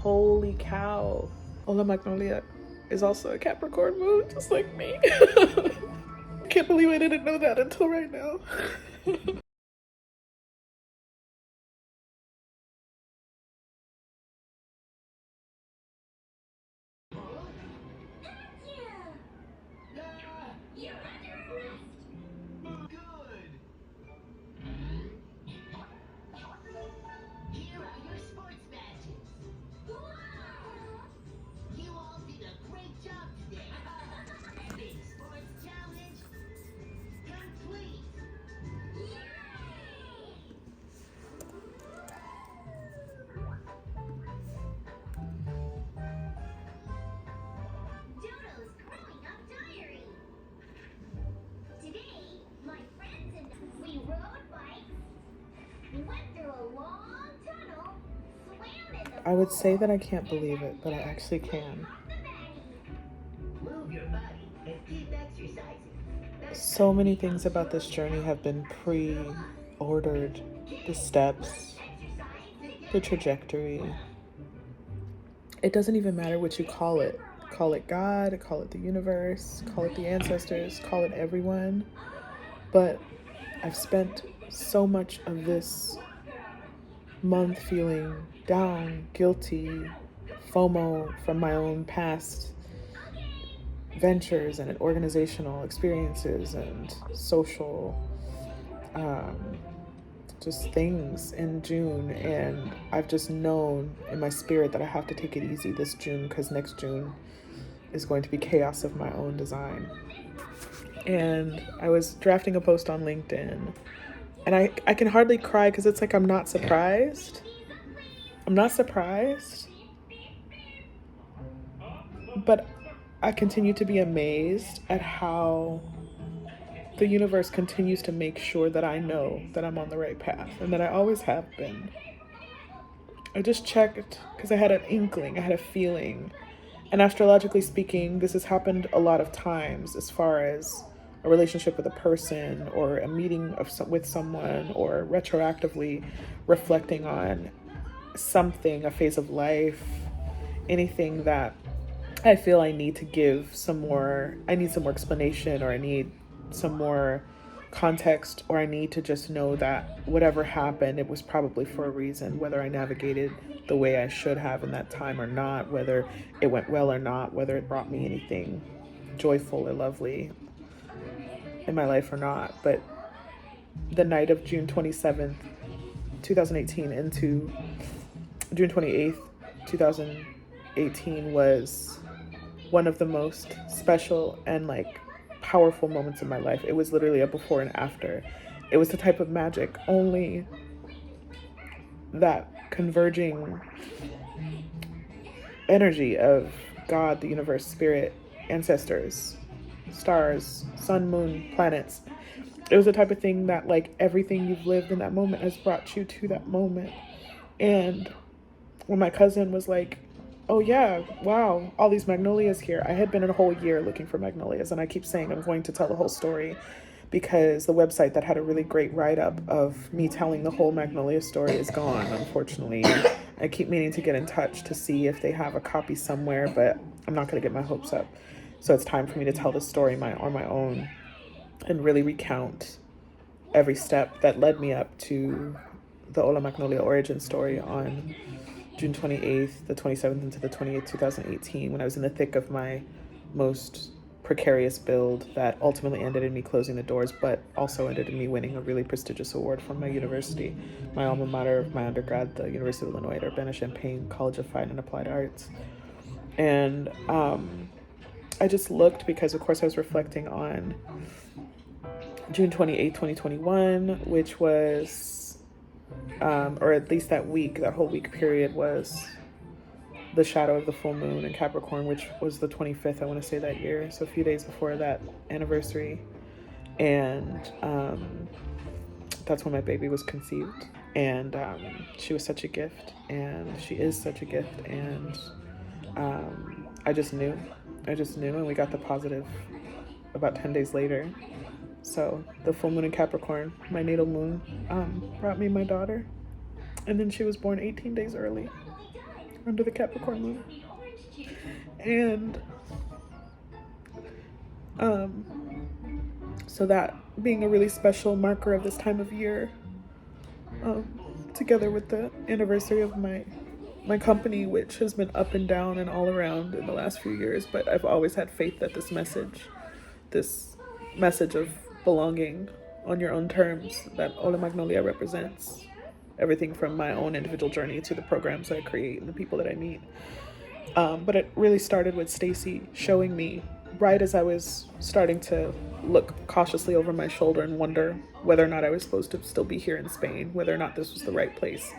Holy cow. Hola Magnolia is also a Capricorn moon, just like me. I can't believe I didn't know that until right now. I would say that I can't believe it, but I actually can. So many things about this journey have been pre-ordered. The steps, the trajectory. It doesn't even matter what you call it. Call it God, call it the universe, call it the ancestors, call it everyone. But I've spent so much of this month feeling down, guilty, FOMO from my own past ventures and organizational experiences and social just things in June. And I've just known in my spirit that I have to take it easy this June, because next June is going to be chaos of my own design. And I was drafting a post on LinkedIn, and I can hardly cry because it's like I'm not surprised. I'm not surprised, but I continue to be amazed at how the universe continues to make sure that I know that I'm on the right path, and that I always have been. I just checked because I had an inkling, I had a feeling. And astrologically speaking, this has happened a lot of times as far as a relationship with a person or a meeting with someone, or retroactively reflecting on something, a phase of life, anything that I feel I need to give some more, I need some more explanation, or I need some more context, or I need to just know that whatever happened, it was probably for a reason, whether I navigated the way I should have in that time or not, whether it went well or not, whether it brought me anything joyful or lovely in my life or not. But the night of June 27th, 2018 into June 28th, 2018 was one of the most special and like powerful moments in my life. It was literally a before and after. It was the type of magic only that converging energy of God, the universe, spirit, ancestors, stars, sun, moon, planets. It was the type of thing that like everything you've lived in that moment has brought you to that moment. And when my cousin was like, oh yeah, wow, all these magnolias here. I had been a whole year looking for magnolias, and I keep saying I'm going to tell the whole story, because the website that had a really great write-up of me telling the whole magnolia story is gone, unfortunately. I keep meaning to get in touch to see if they have a copy somewhere, but I'm not going to get my hopes up. So it's time for me to tell the story on my own and really recount every step that led me up to the Hola Magnolia origin story on June 28th, the 27th into the 28th, 2018, when I was in the thick of my most precarious build that ultimately ended in me closing the doors, but also ended in me winning a really prestigious award from my university, my alma mater of my undergrad, the University of Illinois at Urbana-Champaign College of Fine and Applied Arts. And I just looked because, of course, I was reflecting on June 28th, 2021, which was, or at least that week, that whole week period was the shadow of the full moon in Capricorn, which was the 25th, I want to say, that year. So a few days before that anniversary. And that's when my baby was conceived. And she was such a gift. And she is such a gift. And I just knew. And we got the positive about 10 days later. So the full moon in Capricorn, my natal moon, brought me my daughter. And then she was born 18 days early. under the Capricorn moon. And so that being a really special marker of this time of year, together with the anniversary of my company, which has been up and down and all around in the last few years, but I've always had faith that this message of belonging on your own terms that Hola Magnolia represents, everything from my own individual journey to the programs that I create and the people that I meet. But it really started with Stacy showing me, right as I was starting to look cautiously over my shoulder and wonder whether or not I was supposed to still be here in Spain, whether or not this was the right place,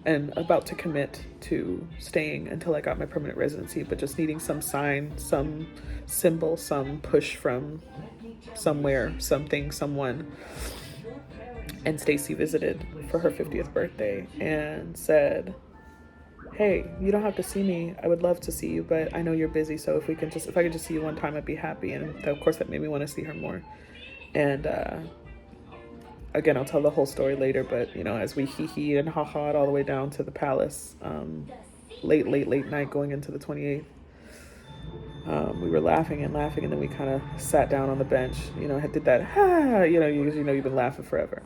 and about to commit to staying until I got my permanent residency, but just needing some sign, some symbol, some push from somewhere, something, someone. And Stacy visited for her 50th birthday and said, hey, you don't have to see me. I would love to see you, but I know you're busy. So if I could just see you one time, I'd be happy. And of course that made me want to see her more. And, again, I'll tell the whole story later, but, as we hee-hee and ha-ha'd all the way down to the palace, late night going into the 28th, we were laughing, and then we kind of sat down on the bench, did that, you've been laughing forever.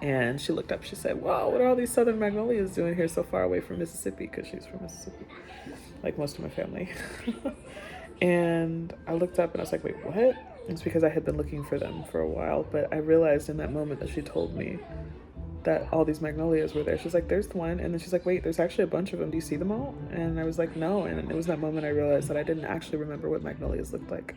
And she looked up, she said, wow, what are all these Southern Magnolias doing here so far away from Mississippi? Because she's from Mississippi, like most of my family. And I looked up and I was like, wait, what? It's because I had been looking for them for a while, but I realized in that moment that she told me that all these magnolias were there. She's like, there's one. And then she's like, wait, there's actually a bunch of them. Do you see them all? And I was like, no. And it was that moment I realized that I didn't actually remember what magnolias looked like,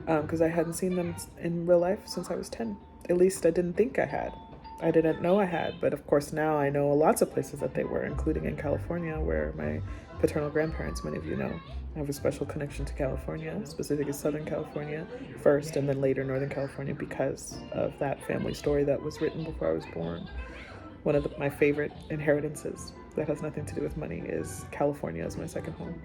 because I hadn't seen them in real life since I was 10. At least I didn't think I had. I didn't know I had, but of course now I know lots of places that they were, including in California, where my paternal grandparents, many of you know, I have a special connection to California, specifically Southern California first, and then later Northern California, because of that family story that was written before I was born. One of my favorite inheritances that has nothing to do with money is California as my second home.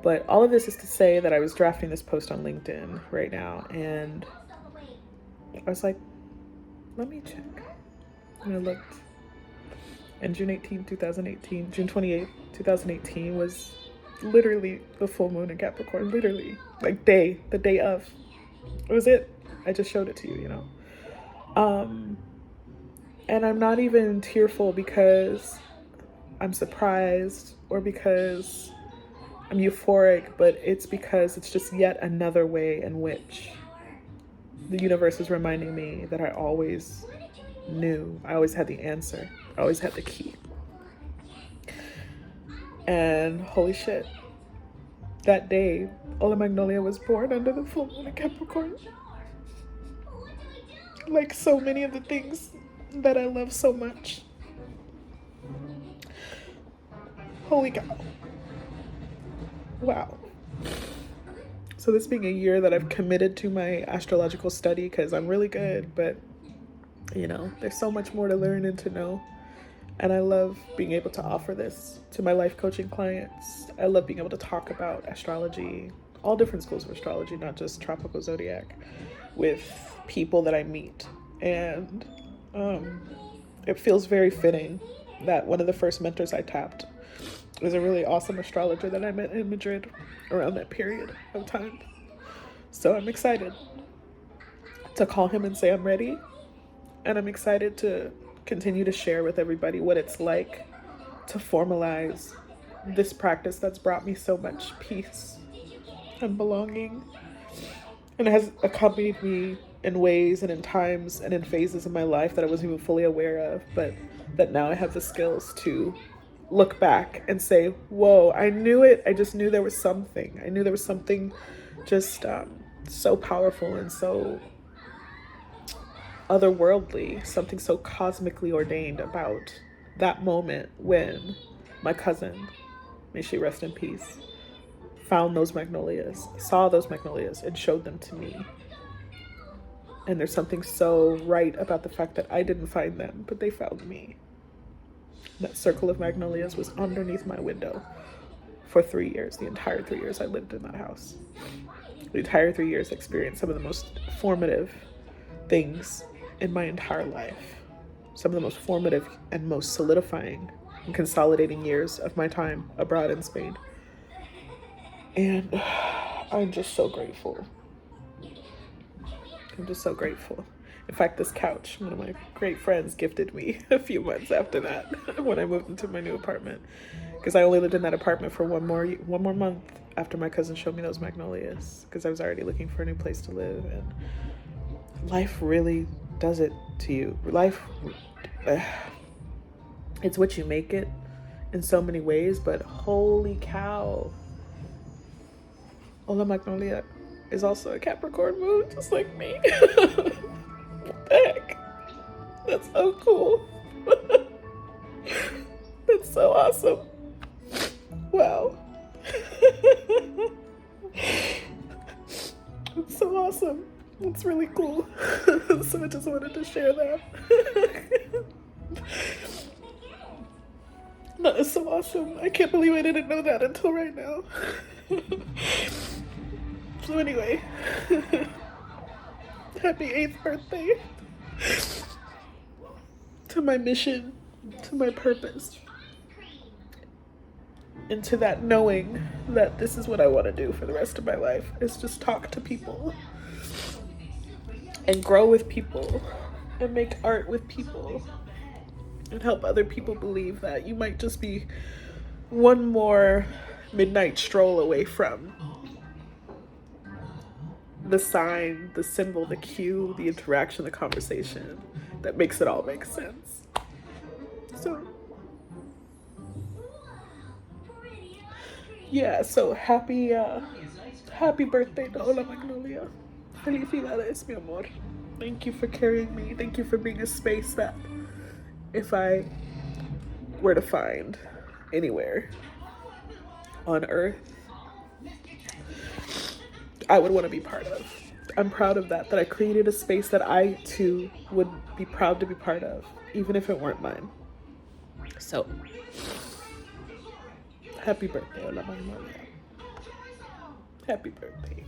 But all of this is to say that I was drafting this post on LinkedIn right now, and I was like, let me check. And I looked, and June 28th, 2018 was literally the full moon in Capricorn, literally, like the day of. It was it. I just showed it to you, And I'm not even tearful because I'm surprised or because I'm euphoric, but it's because it's just yet another way in which the universe is reminding me that I always knew. I always had the answer. I always had the key. And holy shit, that day, Hola Magnolia was born under the full moon in Capricorn. Like so many of the things that I love so much. Holy cow. Wow. So this being a year that I've committed to my astrological study, because I'm really good, but there's so much more to learn and to know. And I love being able to offer this to my life coaching clients. I love being able to talk about astrology, all different schools of astrology, not just tropical zodiac, with people that I meet. And it feels very fitting that one of the first mentors I tapped was a really awesome astrologer that I met in Madrid around that period of time. So I'm excited to call him and say I'm ready. And I'm excited to continue to share with everybody what it's like to formalize this practice that's brought me so much peace and belonging. And it has accompanied me in ways and in times and in phases of my life that I wasn't even fully aware of, but that now I have the skills to look back and say, whoa, I knew it. I just knew there was something. I knew there was something just so powerful and so otherworldly, something so cosmically ordained about that moment when my cousin, may she rest in peace, found those magnolias, saw those magnolias, and showed them to me. And there's something so right about the fact that I didn't find them, but they found me. That circle of magnolias was underneath my window for 3 years. The entire 3 years I lived in that house. The entire 3 years I experienced some of the most formative things in my entire life. Some of the most formative and most solidifying and consolidating years of my time abroad in Spain. And I'm just so grateful. I'm just so grateful. In fact, this couch, one of my great friends gifted me a few months after that when I moved into my new apartment. Because I only lived in that apartment for one more month after my cousin showed me those magnolias. Because I was already looking for a new place to live. And life really does it to you. Life, it's what you make it in so many ways. But holy cow. Hola Magnolia is also a Capricorn moon, just like me. What the heck? That's so cool. That's so awesome. Wow. It's so awesome. It's really cool. So I just wanted to share that. That is so awesome. I can't believe I didn't know that until right now. So anyway, happy 8th birthday to my mission, to my purpose, and to that knowing that this is what I want to do for the rest of my life, is just talk to people and grow with people and make art with people and help other people believe that you might just be one more midnight stroll away from the sign, the symbol, the cue, the interaction, the conversation that makes it all make sense. So, yeah, so happy birthday to Hola Magnolia. Felicidades, mi amor. Thank you for carrying me. Thank you for being a space that if I were to find anywhere on Earth, I would want to be part of. I'm proud of that I created a space that I too would be proud to be part of, even if it weren't mine. So, happy birthday, Hola Magnolia. Happy birthday.